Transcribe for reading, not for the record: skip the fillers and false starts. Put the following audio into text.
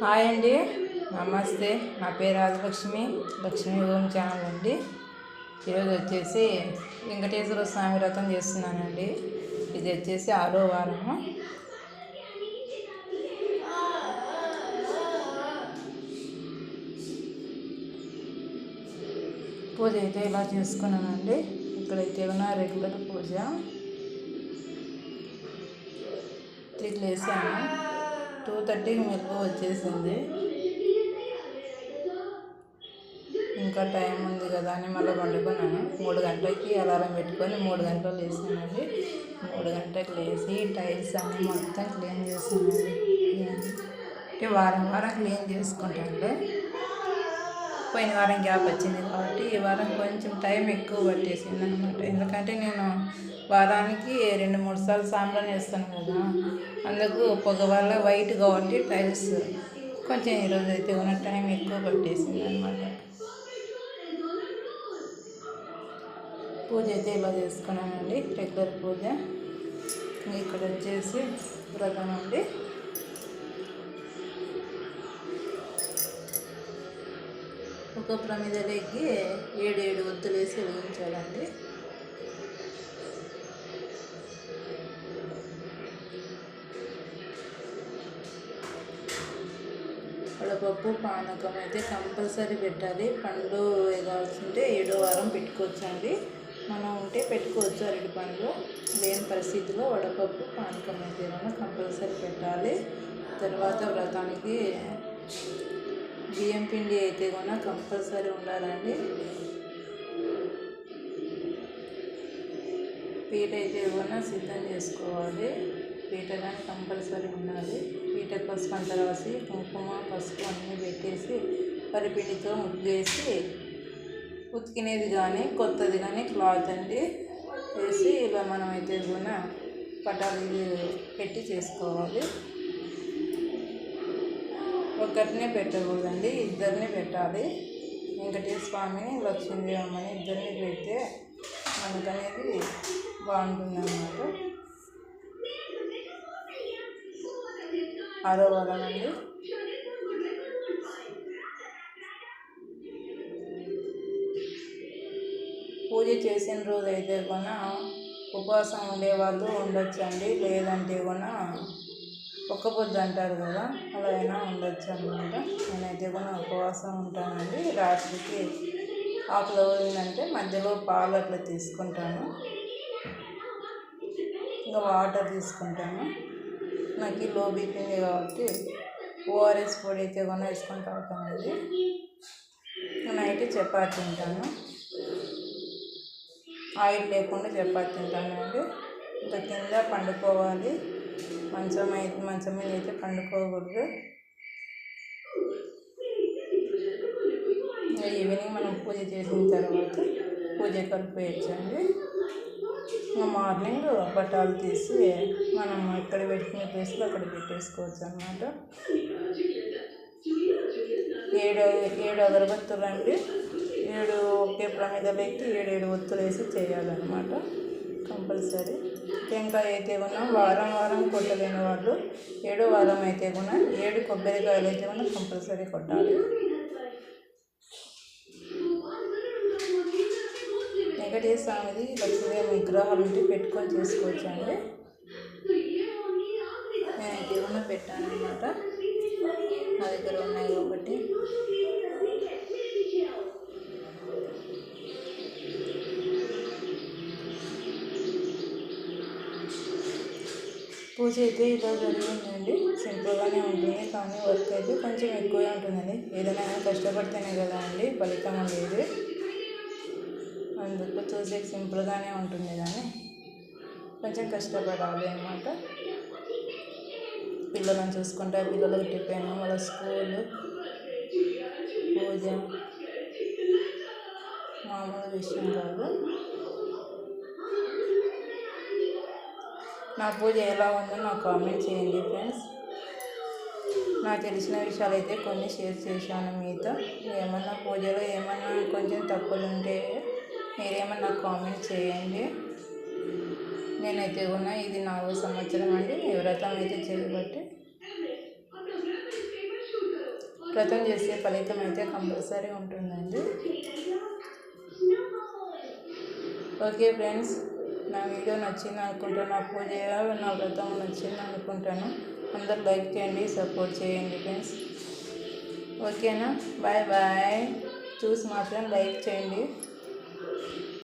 Hi అండి, నమస్తే. నా పేరు రాజలక్ష్మి, లక్ష్మీ హోమ్ ఛానల్ అండి. ఈరోజు వచ్చేసి వెంకటేశ్వర స్వామి వ్రతం చేస్తున్నానండి. ఇది వచ్చేసి 6వ వారము. పూజ అయితే ఇలా చేసుకున్నానండి. ఇక్కడైతే ఉన్న రెగ్యులర్ పూజ ఇట్లా వేసాను. 2:30కి మెలకు వచ్చేసింది. ఇంకా టైం ఉంది కదా అని మళ్ళీ పండుకున్నాను. 3 గంటలకి అలారం పెట్టుకొని 3 గంటలు లేసానండి. 3 గంటలకు లేచి టైల్స్ అన్నీ మొత్తం క్లీన్ చేసానండి. అంటే వారం క్లీన్ చేసుకుంటాను. పోయిన వారం గ్యాప్ వచ్చింది కాబట్టి ఈ వారం కొంచెం టైం ఎక్కువ పట్టేసింది అనమాట. ఎందుకంటే నేను వారానికి 2-3 సార్లు సాంబ్రాన్ వేస్తాను కదా, అందుకు పొగ వల్ల వైట్ కాబట్టి టైల్స్ కొంచెం ఈరోజు అయితే ఉన్న టైం ఎక్కువ పట్టేసింది అనమాట. పూజ అయితే ఇలా చేసుకున్నానండి, రెగ్యులర్ పూజ. ఇక్కడ వచ్చేసి వ్రతం అండి. ఒక ప్రమిదలోకి 7 ఒత్తులు వేసి వెలిగించాలండి. వడపప్పు పానకం అయితే కంపల్సరీ పెట్టాలి. పండ్లు కావాల్సింటే 7వ వారం పెట్టుకోవచ్చండి. మనం ఉంటే పెట్టుకోవచ్చు. అరటి పండ్లు లేని పరిస్థితిలో వడపప్పు పానకం అయితే మనం కంపల్సరీ పెట్టాలి. తర్వాత వ్రతానికి బియ్యం పిండి అయితే కూడా కంపల్సరీ ఉండాలండి. పీట అయితే కూడా సిద్ధం చేసుకోవాలి. పీట కానీ కంపల్సరీ ఉండాలి. పీట పసుపు అంతా రాసి కుంకుమ పసుపు అన్నీ పెట్టేసి వరిపిండితో ముగ్గేసి ఉతికినది కానీ కొత్తది కానీ క్లాత్ అండి వేసి ఇలా మనం అయితే కూడా పటాలు పెట్టి చేసుకోవాలి. ఒక్కరినే పెట్టకూడదండి, ఇద్దరిని పెట్టాలి. వెంకటేశ్వర స్వామిని లక్ష్మీదేవమ్మని ఇద్దరిని పెడితే మనకనేది బాగుంటుంది అన్నమాట. 6వ వారం అండి. పూజ చేసిన రోజు అయితే కూడా ఉపవాసం ఉండేవాళ్ళు ఉండొచ్చండి. లేదంటే కూడా ఒక్క పొద్దు అంటారు కదా, అలా అయినా ఉండొచ్చు అనమాట. నేనైతే కూడా ఉపవాసం ఉంటానండి. రాత్రికి ఆకలి పోయిందంటే మధ్యలో పాలు అట్లా తీసుకుంటాను, ఇంకా వాటర్ తీసుకుంటాను. నాకు లో బీపీ ఉంది కాబట్టి ఓఆర్ఎస్ పొడి అయితే కూడా వేసుకొని తాగుతానండి. నైట్ చపాతి తింటాను, ఆయిల్ లేకుండా చపాతి తింటానండి. ఇంకా కింద పండుకోవాలి. మంచం మీద అయితే పండుకోకూడదు. ఈవినింగ్ మనం పూజ చేసిన తర్వాత పూజ కలిపేయచ్చండి. ఇంకా మార్నింగ్ పటాలు తీసి మనం ఎక్కడ పెట్టుకునే ప్లేస్లో అక్కడ పెట్టేసుకోవచ్చు అన్నమాట. 7 అగరబత్తులు అండి. 7 ఒకే ప్రమిదలోకి 7 ఒత్తులు వేసి చేయాలన్నమాట కంపల్సరీ. టెంకాయ అయితే కూడా వారం కొట్టలేని వాళ్ళు 7వ వారం అయితే కూడా 7 కొబ్బరికాయలు అయితే కూడా కంపల్సరీ కొట్టాలి. వెంకటేశ్వర స్వామిది లక్ష్మీదేవి విగ్రహాలు ఉంటే పెట్టుకొని చేసుకోవచ్చు అండి. నేనైతే కూడా పెట్టాను అనమాట. నా దగ్గర ఉన్నాయి కాబట్టి. పూజ అయితే ఇలా జరిగిందండి. సింపుల్గానే ఉంటుంది, కానీ వర్క్ అయితే కొంచెం ఎక్కువే ఉంటుందండి. ఏదైనా కష్టపడితేనే కదా అండి ఫలితం ఉండేది. అందుకు చూసే సింపుల్గానే ఉంటుంది కానీ కొంచెం కష్టపడాలి అన్నమాట. పిల్లలను చూసుకుంటే పిల్లలకు టిఫిన్, వాళ్ళ స్కూలు, పూజ మామూలు విషయం కాదు. నా పూజ ఎలా ఉందో నాకు కామెంట్ చేయండి ఫ్రెండ్స్. నాకు తెలిసిన విషయాలు అయితే కొన్ని షేర్ చేశాను మీతో. ఏమన్నా పూజలో ఏమన్నా కొంచెం తప్పులు ఉంటే మీరేమన్నా కామెంట్ చేయండి. నేనైతే కూడా ఇది 4వ సంవత్సరం అండి వ్రతం అయితే చేయబట్టి. వ్రతం చేసే ఫలితం అయితే కంపల్సరీ ఉంటుందండి. ఓకే ఫ్రెండ్స్, నా వీడియో నచ్చింది అనుకుంటాను, నా పూజ నా వ్రతం నచ్చింది అనుకుంటాను. అందరూ లైక్ చేయండి, సపోర్ట్ చేయండి ఫ్రెండ్స్. ఓకేనా? Bye bye. చూసి మాత్రం లైక్ చేయండి.